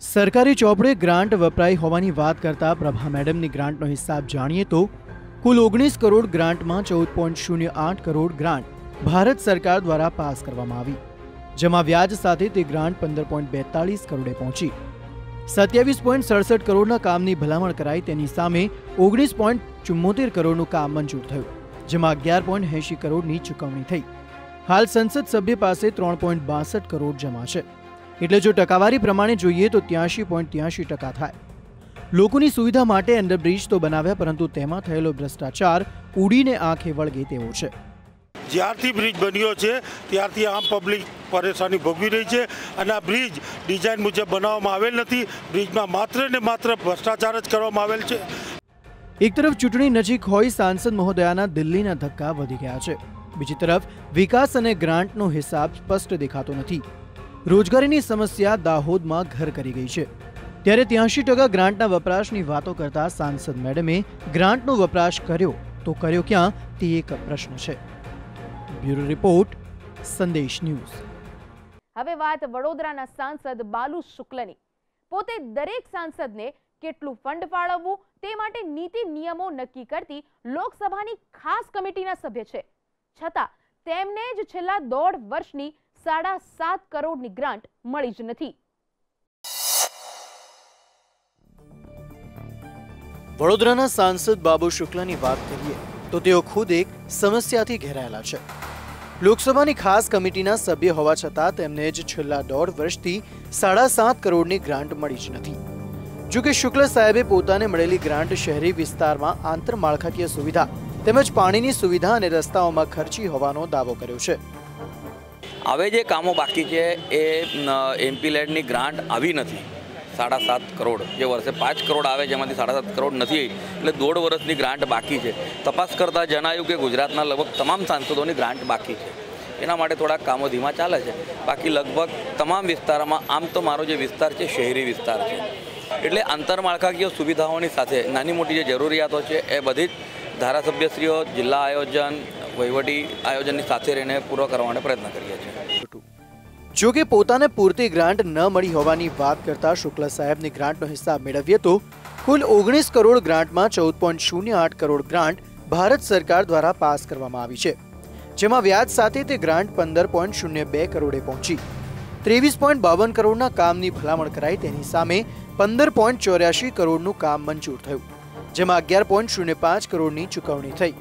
G: સરકારી ચોપડે ગ્રાન્ટ વપરાઈ હોવાની વાત કરતા પ્રભા મેડમની ગ્રાન્ટનો હિસાબ જાણીએ તો કુલ 19 કરોડ ગ્રાન્ટમાં 14.08 કરોડ ગ્રાન્ટ ભારત સરકાર દ્વારા પાસ કરવામાં આવી, જેમાં વ્યાજ સાથે તે ગ્રાન્ટ 15.42 કરોડે પહોંચી. 27.67 કરોડના કામની ભલામણ કરાઈ, તેની સામે 19.74 કરોડનું કામ મંજૂર થયું, જેમાં 11.80 કરોડની ચૂકવણી થઈ. હાલ સંસદ સભ્ય પાસે 3.62 કરોડ જમા છે, એટલે જો ટકાવારી પ્રમાણે જોઈએ તો 83.83% થાય. લોકોની સુવિધા માટે અંડરબ્રિજ તો બનાવ્યા, પરંતુ તેમાં થયેલો ભ્રષ્ટાચાર ઉડીને આંખે વળગે તેવો છે.
M: જ્યારથી બ્રિજ બન્યો છે ત્યારથી આમ પબ્લિક પરેશાની ભોગવી રહી છે, અને આ બ્રિજ ડિઝાઇન મુજબ બનાવવામાં આવેલ નથી. બ્રિજમાં માત્ર ને માત્ર ભ્રષ્ટાચાર જ કરવામાં આવેલ છે.
G: એક તરફ ચૂંટણી નજીક હોય સાંસદ મહોદયાના દિલ્હીના ધક્કા વધી ગયા છે, બીજી તરફ વિકાસ અને ગ્રાન્ટનો હિસાબ સ્પષ્ટ દેખાતો નથી. રોજગારીની સમસ્યા દાહોદમાં ઘર કરી ગઈ છે, ત્યારે 83% ગ્રાન્ટના વપરાશની વાતો કરતા સાંસદ મેડમે ગ્રાન્ટનો વપરાશ કર્યો તો કર્યો ક્યાં, તે એક પ્રશ્ન છે. બ્યુરો રિપોર્ટ, સંદેશ ન્યૂઝ.
A: હવે વાત વડોદરાના સાંસદ બાલુ શુક્લની. પોતે દરેક સાંસદને કેટલું ફંડ ફાળવવું તે માટે નીતિ નિયમો નક્કી કરતી લોકસભાની ખાસ કમિટીના સભ્ય છે, છતાં તેમને જ છેલ્લા 1.5 વર્ષની 7.5 કરોડની ગ્રાન્ટ મળી જ નથી.
G: વડોદરાના સાંસદ બાબુ શુક્લાની વાત કરીએ તો તેઓ ખુદ એક સમસ્યાથી ઘેરાયેલા છે. લોકસભાની ખાસ કમિટીના સભ્ય હોવા છતાં તેમને જ છેલ્લા 1.5 વર્ષથી 7.5 કરોડની ગ્રાન્ટ મળી જ નથી. જો કે શુક્લ સાહેબે પોતાને મળેલી ગ્રાન્ટ શહેરી વિસ્તારમાં આંતરમાળખાકીય સુવિધા તેમજ પાણીની સુવિધા અને રસ્તાઓમાં ખર્ચી હોવાનો દાવો કર્યો છે.
Q: હવે જે કામો બાકી છે એ એમપી લેડની ગ્રાન્ટ આવી નથી. 7.5 કરોડ જે વર્ષે 5 કરોડ આવે, જેમાંથી 7.5 કરોડ નથી, એટલે 1.5 વર્ષની ગ્રાન્ટ બાકી છે. તપાસ કરતાં જણાયું કે ગુજરાતના લગભગ તમામ સાંસદોની ગ્રાન્ટ બાકી છે. એના માટે થોડાક કામો ધીમા ચાલે છે. બાકી લગભગ તમામ વિસ્તારોમાં, આમ તો મારો જે વિસ્તાર છે શહેરી વિસ્તાર છે, એટલે આંતરમાળખાકીય સુવિધાઓની સાથે નાની મોટી જે જરૂરિયાતો છે એ બધી જ ધારાસભ્યશ્રીઓ, જિલ્લા આયોજન, વહીવટી આયોજનની સાથે રહીને પૂરો કરવા માટે પ્રયત્ન કરીએ છીએ.
G: જો કે પોતાને પૂરતી ગ્રાન્ટ ન મળી હોવાની વાત કરતા શુક્લ સાહેબની ગ્રાન્ટનો હિસાબ મેળવીએ તો કુલ 19 કરોડ ગ્રાન્ટમાં 14.08 કરોડ ગ્રાન્ટ ભારત સરકાર દ્વારા પાસ કરવામાં આવી છે, જેમાં વ્યાજ સાથે તે ગ્રાન્ટ 15.02 કરોડે પહોંચી. 23.52 કરોડના કામની ભલામણ કરાઈ, તેની સામે 15.84 કરોડનું કામ મંજૂર થયું, જેમાં 11.05 કરોડની ચૂકવણી થઈ.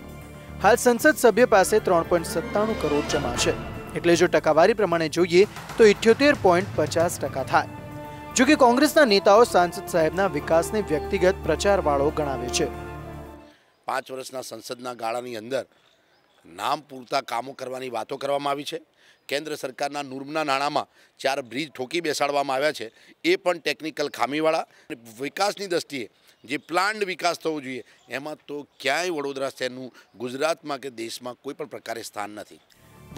G: હાલ સંસદ સભ્ય પાસે 3.97 કરોડ જમા છે, એટલે જો ટકાવારી પ્રમાણે જોઈએ તો 78.50% થાય. જો કે કોંગ્રેસના નેતાઓ સાંસદ સાહેબના વિકાસને વ્યક્તિગત પ્રચારવાળો ગણાવે છે.
R: 5 વર્ષના સંસદના ગાળાની અંદર નામ પૂરતા કામો કરવાની વાતો કરવામાં આવી છે. કેન્દ્ર સરકારના નૂર્મના નાણાંમાં 4 બ્રિજ ઠોકી બેસાડવામાં આવ્યા છે, એ પણ ટેકનિકલ ખામીવાળા. વિકાસની દ્રષ્ટિએ જે પ્લાન્ડ વિકાસ થવો જોઈએ એમાં તો ક્યાંય વડોદરા શહેરનું ગુજરાતમાં કે દેશમાં કોઈ પણ પ્રકારે સ્થાન નથી.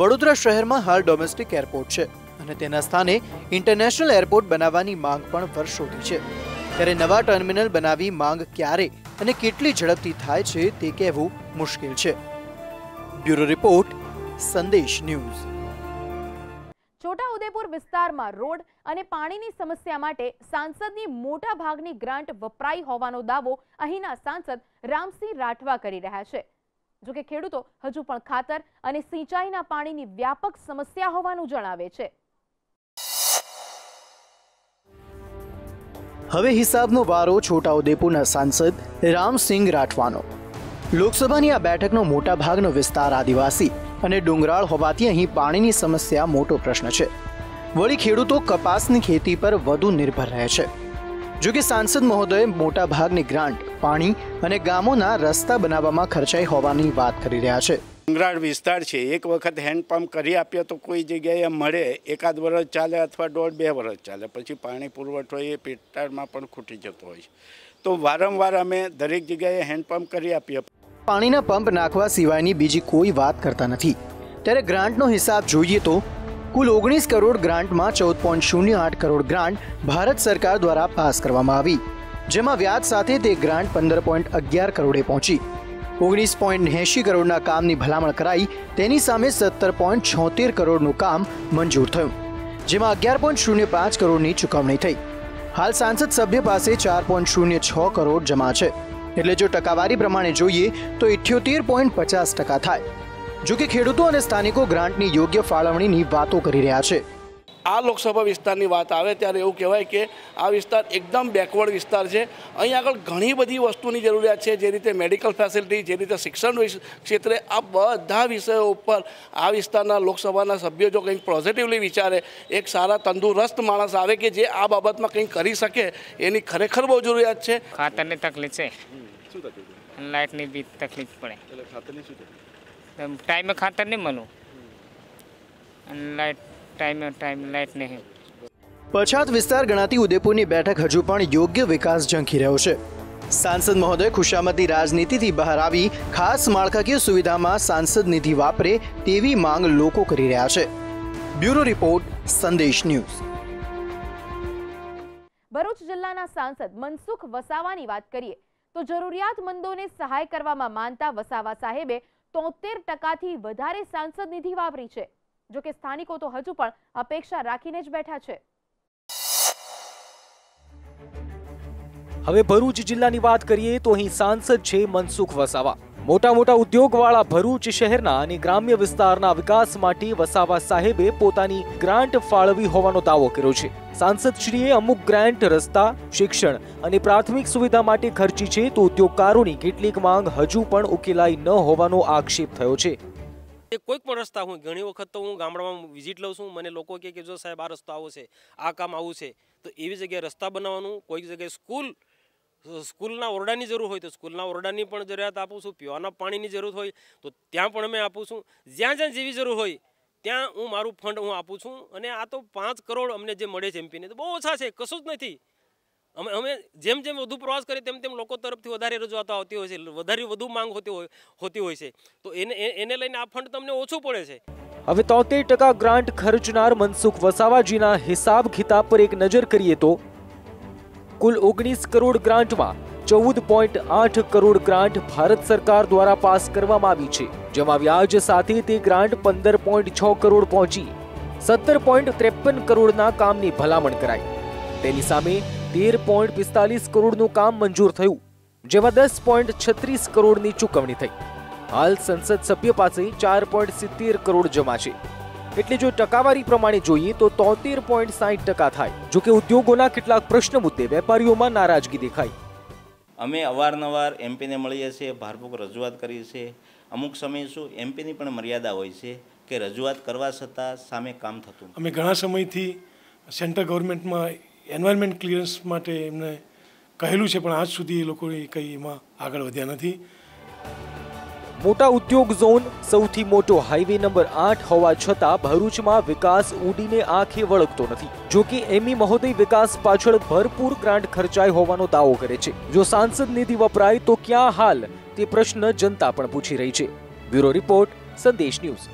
G: વડોદરા શહેરમાં હાલ ડોમેસ્ટિક એરપોર્ટ છે અને તેના સ્થાને ઇન્ટરનેશનલ એરપોર્ટ બનાવવાની માંગ પણ વર્ષોથી છે, ત્યારે નવા ટર્મિનલ બનાવી માંગ ક્યારે અને કેટલી ઝડપથી થાય છે તે કહેવું મુશ્કેલ છે. બ્યુરો રિપોર્ટ, સંદેશ ન્યૂઝ.
A: છોટાઉદેપુર વિસ્તારમાં રોડ અને પાણીની સમસ્યા માટે સાંસદની મોટા ભાગની ગ્રાન્ટ વપરાઈ હોવાનો દાવો અહીંના સાંસદ રામસિંહ રાઠવા કરી રહ્યા છે. જોકે ખેડૂતો હજુ પણ ખાતર અને સિંચાઈના પાણીની વ્યાપક સમસ્યા હોવાનું જણાવે છે.
G: હવે હિસાબનો વારો છોટાઉદેપુરના સાંસદ રામસિંહ રાઠવાનો. લોકસભાની આ બેઠકનો મોટા ભાગનો વિસ્તાર આદિવાસી અને ડુંગરાળ હોવાથી અહીં પાણીની સમસ્યા મોટો પ્રશ્ન છે. વળી ખેડૂતો કપાસની ખેતી પર વધુ નિર્ભર રહે છે. જો કે સાંસદ મહોદય મોટા ભાગની ગ્રાન્ટ પાણી અને ગામોના રસ્તા બનાવવામાં ખર્ચાઈ હોવાની વાત કરી રહ્યા છે.
S: ડુંગરાળ વિસ્તાર છે, એક વખત હેન્ડપંપ કરી આપીએ તો કોઈ જગ્યાએ મળે, એકાદ વર્ષ ચાલે અથવા 1.5-2 વર્ષ ચાલે, પછી પાણી પુરવઠો એ પેટાળમાં પણ ખૂટી જતો હોય છે. તો વારંવાર અમે દરેક જગ્યાએ હેન્ડપંપ કરી આપીએ.
G: પાણીના પંપ નાખવા સિવાયની બીજી કોઈ વાત કરતા નથી. ત્યારે ગ્રાન્ટનો હિસાબ જોઈએ તો કુલ 19 કરોડ ગ્રાન્ટમાં 14.08 કરોડ ગ્રાન્ટ ભારત સરકાર દ્વારા પાસ કરવામાં આવી, જેમાં વ્યાજ સાથે તે ગ્રાન્ટ 15.11 કરોડે પહોંચી. 19.80 કરોડના કામની ભલામણ કરાઈ, તેની સામે 17.76 કરોડનું કામ મંજૂર થયું, જેમાં 11.05 કરોડની ચૂકવણી થઈ. હાલ સાંસદ સભ્ય પાસે 4.06 કરોડ જમા છે. એટલે જો ટકાવારી પ્રમાણે જોઈએ તો 78.50% થાય. જો કે ખેડૂતો અને સ્થાનિકો ગ્રાન્ટની યોગ્ય ફાળવણીની વાતો કરી રહ્યા છે.
T: આ લોકસભા વિસ્તારની વાત આવે ત્યારે એવું કહેવાય કે આ વિસ્તાર એકદમ બેકવર્ડ વિસ્તાર છે. અહીં આગળ ઘણી બધી વસ્તુની જરૂરિયાત છે, જે રીતે મેડિકલ ફેસિલિટી, જે રીતે શિક્ષણ ક્ષેત્રે, આ બધા વિષયો ઉપર આ વિસ્તારના લોકસભાના સભ્યો જો કંઈક પોઝિટિવલી વિચારે, એક સારા તંદુરસ્ત માણસ આવે કે જે આ બાબતમાં કંઈક કરી શકે, એની ખરેખર બહુ જરૂરિયાત છે.
U: ખાતરની તકલીફ છે, લાઇટની બી તકલીફ પડે, ટાઈમે ખાતર નહીં મળવું અને લાઇટ નહીં.
G: પછાત વિસ્તાર ગણાતી ઉદયપુરની બેઠક હજુ પણ યોગ્ય વિકાસ ઝંખી રહ્યો છે. સાંસદ મહોદય ખુશામતી રાજનીતિથી બહાર આવી ખાસ માળખાકીય સુવિધામાં સાંસદ નિધિ વાપરે તેવી માંગ લોકો કરી રહ્યા છે. બ્યુરો રિપોર્ટ, સંદેશ ન્યૂઝ.
A: ભરૂચ જિલ્લાના સાંસદ મનસુખ વસાવાની વાત કરીએ તો જરૂરિયાતમંદોને સહાય કરવામાં માનતા વસાવા સાહેબે 73%થી વધારે સાંસદ નિધિ વાપરી છે. જો કે સ્થાનિકો તો હજુ પણ અપેક્ષા રાખીને જ બેઠા છે.
V: હવે ભરૂચ જિલ્લાની વાત કરીએ તો અહીં સાંસદ છે મનસુખ વસાવા. મોટા મોટા ઉદ્યોગવાળા ભરૂચ શહેરના અને ગ્રામ્ય વિસ્તારના વિકાસ માટે વસાવા સાહેબે પોતાની ગ્રાન્ટ ફાળવી હોવાનો દાવો કર્યો છે. સાંસદશ્રીએ અમુક ગ્રાન્ટ રસ્તા, શિક્ષણ અને પ્રાથમિક સુવિધા માટે ખર્ચી છે, તો ઉદ્યોગકારોની કેટલીક માંગ હજુ પણ ઉકેલાઈ ન હોવાનો આક્ષેપ થયો છે.
W: કોઈક પણ રસ્તા હું ઘણી વખત તો હું ગામડામાં વિઝિટ લઉં છું, મને લોકો કહે કે જો સાહેબ આ રસ્તો આવો છે, આ કામ આવું છે, તો એવી જગ્યાએ રસ્તા બનાવવાનું, કોઈક જગ્યાએ સ્કૂલના ઓરડાની જરૂર હોય તો સ્કૂલના ઓરડાની પણ જરૂરિયાત આપું છું, પીવાના પાણીની જરૂર હોય તો ત્યાં પણ અમે આપું છું. જ્યાં જ્યાં જેવી જરૂર હોય ત્યાં હું મારું ફંડ હું આપું છું. અને આ તો 5 કરોડ અમને જે મળે છે એમપીને તો બહુ ઓછા છે, કશું જ નથી. અમે જેમ જેમ વધુ પ્રવાસ કરીએ તેમ તેમ લોકો તરફથી વધારે રજૂઆતો આવતી હોય છે, વધુ માંગ હોતી હોય છે, તો એને લઈને આ ફંડ તમને ઓછું પડે છે.
V: હવે 73% ગ્રાન્ટ ખર્ચનાર મનસુખ વસાવાજીના હિસાબ ખિતાબ પર એક નજર કરીએ તો કુલ 19 કરોડ ગ્રાન્ટમાં 14.8 કરોડ ગ્રાન્ટ ભારત સરકાર દ્વારા પાસ કરવામાં આવી છે, જેમાં વ્યાજ સાથે તે ગ્રાન્ટ 15.6 કરોડ પહોંચી 17.53 કરોડના કામની ભલામણ કરાઈ. તેની સામે 13.45 કરોડનું કામ મંજૂર થયું, જેમાં 10.36 કરોડની ચૂકવણી થઈ. હાલ સંસદ સભ્ય પાસે 4.70 કરોડ જમા છે. એટલે જો ટકાવારી પ્રમાણે જોઈએ તો 73.60% થાય. જો કે ઉદ્યોગોના કેટલાક પ્રશ્ન મુદ્દે વેપારીઓમાં નારાજગી દેખાઈ.
X: અમે અવારનવાર એમપીને મળીએ છીએ, ભારપૂર્વક રજૂઆત કરીએ છીએ. અમુક સમય શું એમપીની પણ મર્યાદા હોય છે કે રજૂઆત કરવા છતાં સામે કામ થતું.
Y: અમે ઘણા સમયથી સેન્ટ્રલ ગવર્મેન્ટમાં એન્વાયરમેન્ટ ક્લિયરન્સ માટે એમને કહેલું છે, પણ આજ સુધી એ લોકો કંઈ એમાં આગળ વધ્યા નથી.
V: મોટા ઉદ્યોગ ઝોન, સૌથી મોટો હાઈવે નંબર 8 હોવા છતાં ભરૂચમાં વિકાસ ઉડીને આંખે વળગતો નથી. જો કે એમઈ મહોદય વિકાસ પાછળ ભરપૂર ગ્રાન્ટ ખર્ચાઈ હોવાનો દાવો કરે છે. જો સાંસદ નિધિ વપરાય તો ક્યાં હાલ, તે પ્રશ્ન જનતા પણ પૂછી રહી છે. બ્યુરો રિપોર્ટ, સંદેશ ન્યૂઝ.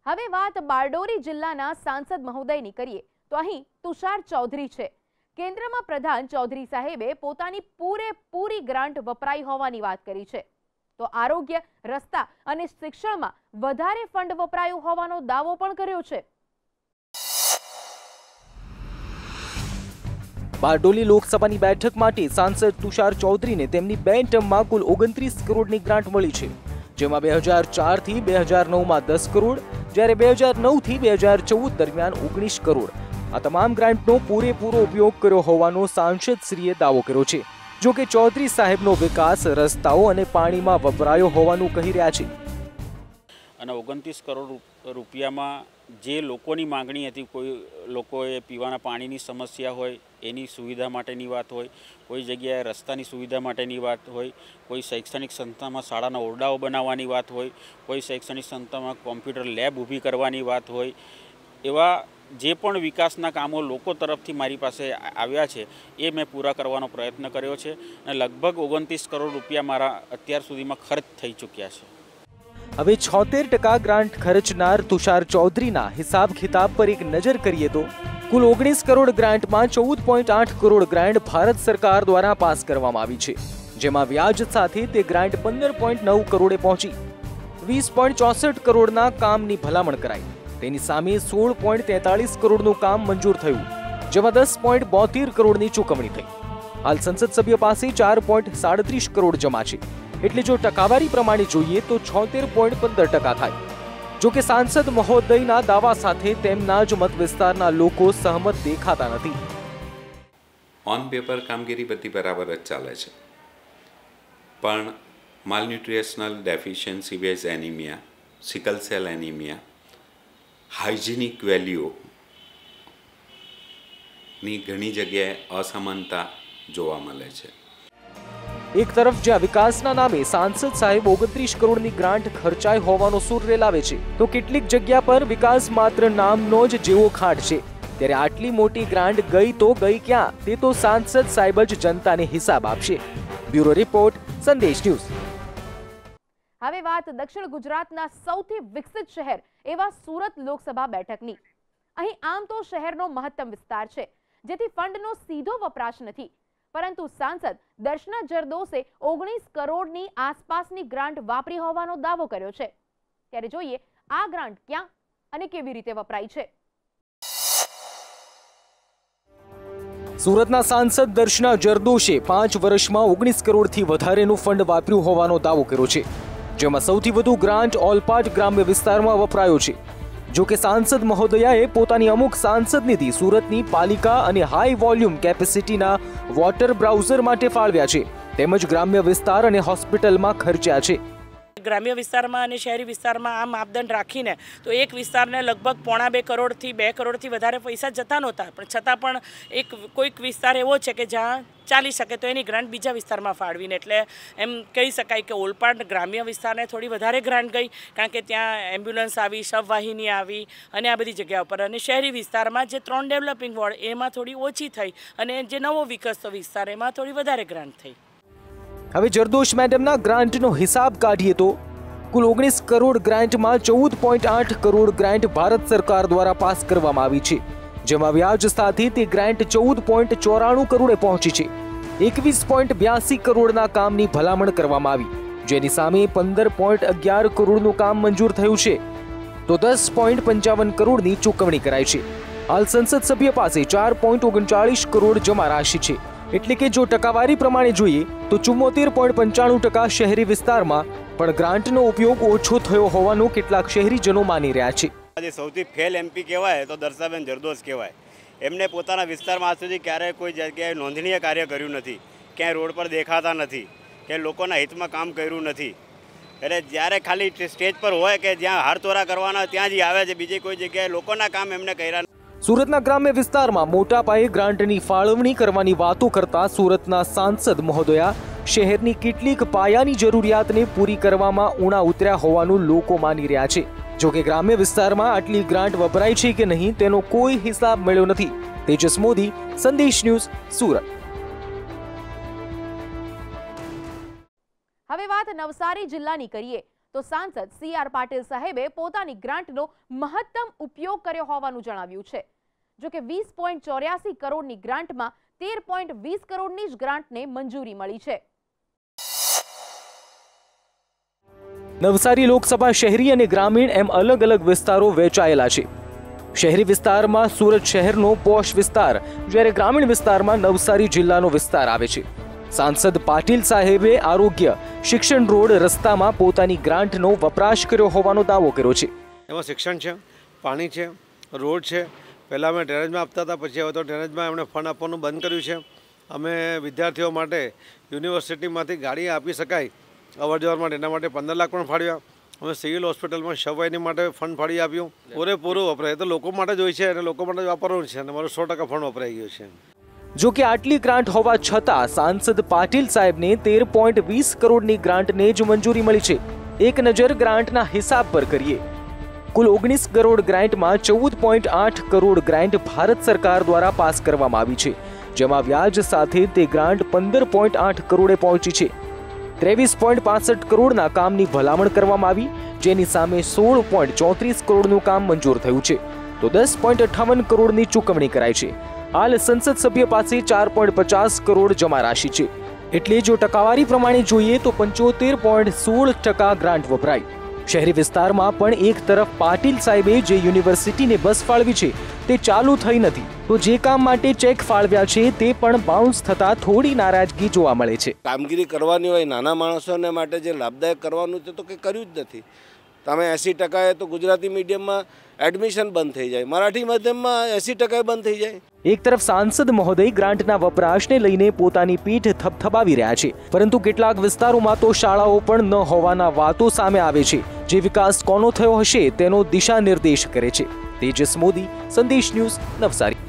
A: હવે વાત બારડોલી જિલ્લાના સાંસદ મહોદયની કરીએ તો અહીં તુષાર ચૌધરી છે. કેન્દ્રમાં પ્રધાન ચૌધરી સાહેબે પોતાની પૂરેપૂરી ગ્રાન્ટ વપરાઈ હોવાની વાત કરી છે, તો આરોગ્ય, રસ્તા અને શિક્ષણમાં વધારે ફંડ વપરાયું હોવાનો દાવો પણ કર્યો છે.
V: બારડોલી લોકસભાની બેઠક માટે સાંસદ તુષાર ચૌધરીને તેમની 2 ટર્મમાં કુલ 29 કરોડની ગ્રાન્ટ મળી છે, જેમાં 2004 થી 2009માં 10 કરોડ, જ્યારે 2009 થી 2014 દરમિયાન 19 કરોડ. આ તમામ ગ્રાન્ટનો પૂરેપૂરો ઉપયોગ કર્યો હોવાનો સાંસદશ્રીએ દાવો કર્યો છે. જો કે ચૌધરી સાહેબનો વિકાસ રસ્તાઓ અને પાણીમાં વપરાયો હોવાનું કહી રહ્યા છે.
B: અને 29 કરોડ રૂપિયામાં જે લોકોની માંગણી હતી, કોઈ લોકોએ પીવાના પાણીની સમસ્યા હોય એની સુવિધા માટેની વાત હોય, કોઈ જગ્યાએ રસ્તાની સુવિધા માટેની વાત હોય, કોઈ શૈક્ષણિક સંસ્થામાં શાળાના ઓરડાઓ બનાવવાની વાત હોય, કોઈ શૈક્ષણિક સંસ્થામાં કોમ્પ્યુટર લેબ ઊભી કરવાની વાત હોય, એવા જે પણ વિકાસના કામો લોકો તરફથી મારી પાસે આવ્યા છે એ મેં પૂરા કરવાનો પ્રયત્ન કર્યો છે અને લગભગ 29 કરોડ રૂપિયા મારા અત્યાર સુધીમાં ખર્ચ થઈ ચૂક્યા છે.
V: હવે 76% ગ્રાન્ટ ખર્ચનાર તુષાર ચૌધરીના હિસાબ કિતાબ પર એક નજર કરીએ તો કુલ 19 કરોડ ગ્રાન્ટમાં 14.8 કરોડ ગ્રાન્ટ ભારત સરકાર દ્વારા પાસ કરવામાં આવી છે, જેમાં વ્યાજ સાથે તે ગ્રાન્ટ 15.9 કરોડે પહોંચી. 20.64 કરોડના કામની ભલામણ કરાઈ. તેની સામે 16.43 કરોડનું કામ મંજૂર થયું, જેમાં 10.72 કરોડની ચૂકવણી થઈ. હાલ સંસદ સભ્ય પાસે 4.37 કરોડ જમા છે, એટલે જો ટકાવારી પ્રમાણે જોઈએ તો 76.15% થાય. જો કે સાંસદ મહોદયના દાવા સાથે તેમના જ મત વિસ્તારના લોકો સહમત દેખાતા નથી.
D: ઓન પેપર કામગીરી બધી બરાબર જ ચાલે છે, પણ malnutritional deficiency base anaemia, sickle cell anaemia, hygienic વેલ્યુની ઘણી જગ્યાએ અસમાનતા જોવા મળે છે.
V: એક તરફ જ્યાં વિકાસના નામે સાંસદ સાહેબ 29 કરોડની ગ્રાન્ટ ખર્ચાઈ હોવાનો સૂર રેલાવે છે, તો કેટલીક જગ્યા પર વિકાસ માત્ર નામનો જ જેવો ખાટ છે. ત્યારે આટલી મોટી ગ્રાન્ટ ગઈ તો ગઈ ક્યાં, તે તો સાંસદ સાહેબ જ જનતાને હિસાબ આપશે. બ્યુરો રિપોર્ટ, સંદેશ ન્યૂઝ.
A: હવે વાત દક્ષિણ ગુજરાતના સૌથી વિકસિત શહેર એવા સુરત લોકસભા બેઠકની. અહીં આમ તો શહેરનો મહત્તમ વિસ્તાર છે, જેથી ફંડનો સીધો વપરાશ નથી, પરંતુ સાંસદ દર્શના જરદોસે 19 કરોડની આસપાસની ગ્રાન્ટ વાપરી હોવાનો દાવો કર્યો છે. ત્યારે જોઈએ આ ગ્રાન્ટ ક્યાં અને કેવી રીતે વપરાઈ છે.
V: સુરતના સાંસદ દર્શના જરદોશે 5 વર્ષમાં 19 કરોડથી વધારેનું ફંડ વાપર્યું હોવાનો દાવો કર્યો છે, જેમાં સૌથી વધુ ગ્રાન્ટ ઓલપાડ ગ્રામ્ય વિસ્તારમાં વપરાયો છે. જો કે સાંસદ મહોદયાએ પોતાની અમુક સાંસદ નિધિ સુરતની પાલિકા અને હાઈ વોલ્યુમ કેપેસિટીના વોટર બ્રાઉઝર માટે ફાળવ્યા છે, તેમજ ગ્રામ્ય વિસ્તાર અને હોસ્પિટલમાં ખર્ચ્યા છે.
F: ગ્રામ્ય વિસ્તારમાં અને શહેરી વિસ્તારમાં આ માપદંડ રાખીને તો એક વિસ્તારને લગભગ 1.5 કરોડથી 2 કરોડથી વધારે પૈસા જતા નહોતા, પણ છતાં પણ એક કોઈક વિસ્તાર એવો છે કે જ્યાં ચાલી શકે તો એની ગ્રાન્ટ બીજા વિસ્તારમાં ફાળવીને, એટલે એમ કહી શકાય કે ઓલપાડ ગ્રામ્ય વિસ્તારને થોડી વધારે ગ્રાન્ટ ગઈ, કારણ કે ત્યાં એમ્બ્યુલન્સ આવી, શબવાહિની આવી અને આ બધી જગ્યા ઉપર. અને શહેરી વિસ્તારમાં જે 3 ડેવલપિંગ વોર્ડ એમાં થોડી ઓછી થઈ અને જે નવો વિકસતો વિસ્તાર એમાં થોડી વધારે ગ્રાન્ટ થઈ.
V: હવે જરદોશ મેડમના ગ્રાન્ટનો હિસાબ કાઢીએ તો કુલ 19 કરોડ ગ્રાન્ટમાં 14.8 કરોડ ગ્રાન્ટ ભારત સરકાર દ્વારા પાસ કરવામાં આવી છે, જેમાં વ્યાજ સાથે તે ગ્રાન્ટ 14.94 કરોડે પહોંચી છે. 21.82 કરોડના કામની ભલામણ કરવામાં આવી, જેની સામે 15.11 કરોડનું કામ મંજૂર થયું છે, તો 10.55 કરોડની ચૂકવણી કરાઈ છે. હાલ સંસદ સભ્ય પાસે 4.39 કરોડ જમા રાશિ છે, એટલે કે જો ટકાવારી પ્રમાણે જોઈએ તો 74.95% શહેરી વિસ્તારમાં પણ ગ્રાન્ટનો ઉપયોગ ઓછો થયો હોવાનું કેટલાક શહેરીજનો માની રહ્યા છે.
H: આજે સૌથી ફેલ એમપી કહેવાય તો દર્શાબેન જરદોશ કહેવાય. એમને પોતાના વિસ્તારમાં આજ સુધી ક્યારેય કોઈ જગ્યાએ નોંધનીય કાર્ય કર્યું નથી, ક્યાંય રોડ પર દેખાતા નથી, કે લોકોના હિતમાં કામ કર્યું નથી. એટલે જ્યારે ખાલી સ્ટેજ પર હોય કે જ્યાં હારતોરા કરવાના ત્યાં જ આવે છે, બીજી કોઈ જગ્યાએ લોકોના કામ એમને કર્યા.
V: સુરતના ગ્રામ્ય વિસ્તારમાં મોટા પાયે ગ્રાન્ટની ફાળવણી કરવાની વાતો કરતા સુરતના સાંસદ મહોદયા શહેરની કેટલીક પાયાની જરૂરિયાતને પૂરી કરવામાં ઉણા ઉતર્યા હોવાનું લોકો માની રહ્યા છે. જો કે ગ્રામ્ય વિસ્તારમાં આટલી ગ્રાન્ટ વપરાય છે કે નહીં તેનો કોઈ હિસાબ મળ્યો નથી. તેજસ મોદી, સંદેશ ન્યૂઝ, સુરત.
A: હવે વાત નવસારી જિલ્લાની કરીએ તો સાંસદ CR પાટીલ સાહેબે પોતાની ગ્રાન્ટનો મહત્તમ ઉપયોગ કર્યો હોવાનું જણાવ્યું છે. જો કે 20.84 કરોડની ગ્રાન્ટમાં 13.20 કરોડની જ ગ્રાન્ટને મંજૂરી મળી છે.
V: નવસારી લોકસભા શહેરી અને ગ્રામીણ એમ અલગ અલગ વિસ્તારો વહેંચાયેલા છે. શહેરી વિસ્તારમાં સુરત શહેરનો પોશ વિસ્તાર, જ્યારે ગ્રામીણ વિસ્તારમાં નવસારી જિલ્લાનો વિસ્તાર આવે છે. સાંસદ પાટીલ સાહેબે આરોગ્ય, શિક્ષણ, રોડ, રસ્તામાં પોતાની ગ્રાન્ટનો વપરાશ કર્યો હોવાનો દાવો કર્યો છે.
C: એમાં શિક્ષણ છે, પાણી છે, રોડ છે. પહેલાં અમે ડ્રેનેજમાં આપતા હતા, પછી હવે તો ડ્રેનેજમાં એમણે ફંડ આપવાનું બંધ કર્યું છે. અમે વિદ્યાર્થીઓ માટે યુનિવર્સિટીમાંથી ગાડી આપી શકાય અવર જવર માટે, એના માટે 15 લાખ પણ ફાળવ્યા. અમે સિવિલ હોસ્પિટલમાં સફાઈની માટે ફંડ ફાળી આપ્યું. પૂરેપૂરું વપરાય તો લોકો માટે જ હોય છે અને લોકો માટે જ વાપરવાનું છે, અને મારું 100% ફંડ વપરાઈ ગયું છે.
V: જો કે આટલી ગ્રાન્ટ હોવા છતાં સાંસદ પાટીલ સાહેબને 13.20 કરોડની ગ્રાન્ટને જ મંજૂરી મળી છે. એક નજર ગ્રાન્ટના હિસાબ પર કરીએ. કુલ 19 કરોડ ગ્રાન્ટમાં 14.8 કરોડ ગ્રાન્ટ ભારત સરકાર દ્વારા પાસ કરવામાં આવી છે, જેમાં વ્યાજ સાથે તે ગ્રાન્ટ 15.8 કરોડે પહોંચી છે. 23.65 કરોડના કામની ભલામણ કરવામાં આવી, જેની સામે 16.34 કરોડનું કામ મંજૂર થયું છે, તો 10.58 કરોડની ચૂકવણી કરાઈ છે. હાલ સંસદ સભ્ય પાસે 4.50 કરોડ જમા રાશિ છે. એટલે જો ટકાવારી પ્રમાણે જોઈએ તો 75.16% ગ્રાન્ટ વપરાઈ. શહેરી વિસ્તારમાં પણ એક તરફ પાટીલ સાહેબે જે યુનિવર્સિટીને બસ ફાળવી છે તે ચાલુ થઈ નથી, તો જે કામ માટે ચેક ફાળવ્યા છે તે પણ બાઉન્સ થતા થોડી નારાજગી જોવા મળે છે.
E: કામગીરી કરવાની હોય નાના માણસોને માટે જે લાભદાયક કરવાનું છે તો કંઈ કર્યું જ નથી. તમે 80% તો ગુજરાતી મીડિયમમાં એડમિશન બંધ થઈ જાય, મરાઠી માધ્યમમાં 80% બંધ થઈ જાય.
V: એક તરફ સાંસદ મહોદય ગ્રાન્ટના વપરાશને લઈને પોતાની પીઠ થપથપાવી રહ્યા છે, પરંતુ કેટલાક વિસ્તારોમાં તો શાળાઓ પણ ન હોવાના વાતો સામે આવે છે, જે વિકાસ કોનો થયો હશે તેનો દિશા નિર્દેશ કરે છે. તેજસ મોદી, સંદેશ ન્યૂઝ, નવસારી.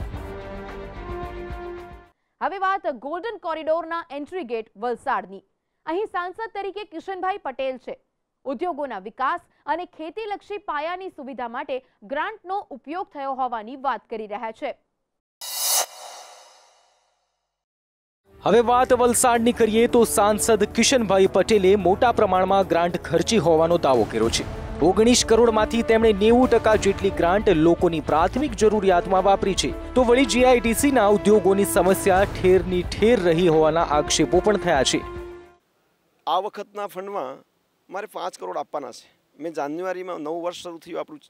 A: હવે વાત ગોલ્ડન કોરિડોરના એન્ટ્રી ગેટ વલસાડની. અહીં સાંસદ તરીકે કિશનભાઈ પટેલ છે. ઉદ્યોગોના વિકાસ અને ખેતીલક્ષી પાયાની સુવિધા માટે ગ્રાન્ટનો ઉપયોગ થયો હોવાની વાત કરી રહ્યા છે.
V: હવે વાત વલસાડની કરીએ તો સાંસદ કિશનભાઈ પટેલે મોટા પ્રમાણમાં ગ્રાન્ટ ખર્ચી હોવાનો દાવો કર્યો છે. 19 કરોડમાંથી તેમણે 90% જેટલી ગ્રાન્ટ લોકોની પ્રાથમિક જરૂરિયાતમાં વાપરી છે, તો વળી જીઆઈડીસીના ઉદ્યોગોની સમસ્યા ઠેરની ઠેર રહી હોવાના આક્ષેપો પણ થયા છે.
I: આ વખતના ફંડમાં મારે 5 કરોડ આપવાના છે. મેં જાન્યુઆરીમાં 9 વર્ષ શરૂ થયું, આપણું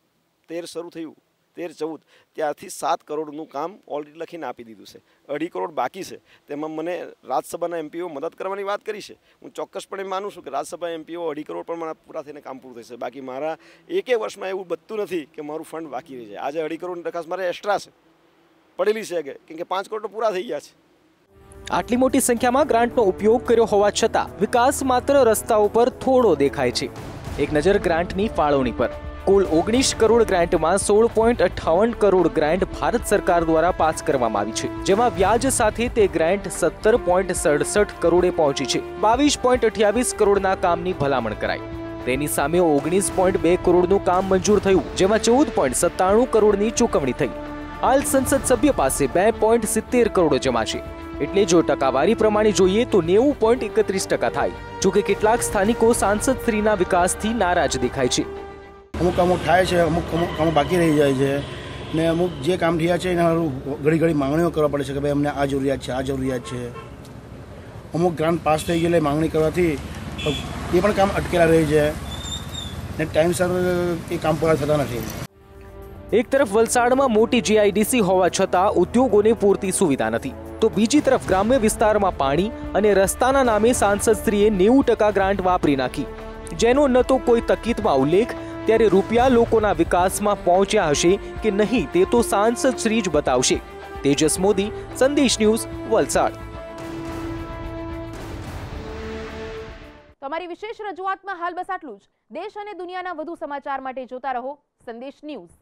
I: 13 શરૂ થયું, 13-14 ત્યારથી 7 કરોડનું કામ ઓલરેડી લખીને આપી દીધું છે. 2.5 કરોડ બાકી છે. તેમાં મને રાજ્યસભાના એમપીઓ મદદ કરવાની વાત કરી છે. હું ચોક્કસપણે માનું છું કે રાજ્યસભા એમપીઓ 2.5 કરોડ પણ મારા પૂરા થઈને કામ પૂરું થશે. બાકી મારા એકે વર્ષમાં એવું બનતું નથી કે મારું ફંડ બાકી રહી જાય. આજે 2.5 કરોડની દરખાસ્ત મારે એક્સ્ટ્રા છે, પડેલી છે, કેમ કે 5 કરોડ તો પૂરા થઈ ગયા છે.
V: આટલી મોટી સંખ્યામાં ગ્રાન્ટનો ઉપયોગ કર્યો હોવા છતાં વિકાસ માત્ર રસ્તાઓ પર થોડો દેખાય છે. એક નજર ગ્રાન્ટની ફાળવણી પર. કુલ 19 કરોડ ગ્રાન્ટમાં 16.58 કરોડ ગ્રાન્ટ ભારત સરકાર દ્વારા પાસ કરવામાં આવી છે, જેમાં વ્યાજ સાથે તે ગ્રાન્ટ 17.67 કરોડે પહોંચી છે. 22.28 કરોડના કામની ભલામણ કરાઈ. તેની સામે 19.2 કરોડનું કામ મંજૂર થયું, જેમાં 14.97 કરોડની ચૂકવણી થઈ. હાલ સંસદ સભ્ય પાસે 2.70 કરોડ જમા છે. એટલે જો ટકાવારી પ્રમાણે જોઈએ તો 90.31% થાય. જોકે કેટલાક સ્થાનિકો સાંસદ શ્રીના વિકાસથી નારાજ દેખાય છે.
J: અમુક કામો થાય છે, અમુક કામો બાકી રહી જાય છે, ને અમુક જે કામ થયા છે એના ઘડી માંગણીઓ કરવા પડે છે કે ભાઈ અમને આ જરૂરિયાત છે, આ જરૂરિયાત છે. અમુક ગ્રાન્ટ પાસ થઈ ગયેલી માંગણી કરવાથી એ પણ કામ અટકેલા રહી છે ને ટાઈમસર એ કામ પૂરા થતા નથી.
V: એક તરફ વલસાડમાં મોટી જીઆઈડીસી હોવા છતાં ઉદ્યોગોને પૂરતી સુવિધા નથી, તો બીજી તરફ ગ્રામ્ય વિસ્તારમાં પાણી અને રસ્તાના નામે સાંસદશ્રીએ 90% ગ્રાન્ટ વાપરી નાખી, જેનો ન તો કોઈ તકીદમાં ઉલ્લેખ. ત્યારે રૂપિયા લોકોના વિકાસમાં પહોંચ્યા હશે કે નહીં તે તો સાંસદશ્રી જ બતાવશે. તેજસ મોદી, સંદેશ ન્યૂઝ, વલસાડ.
A: તમારી વિશેષ રજૂઆતમાં હાલ બસ આટલું જ. દેશ અને દુનિયાના વધુ સમાચાર માટે જોતા રહો સંદેશ ન્યૂઝ.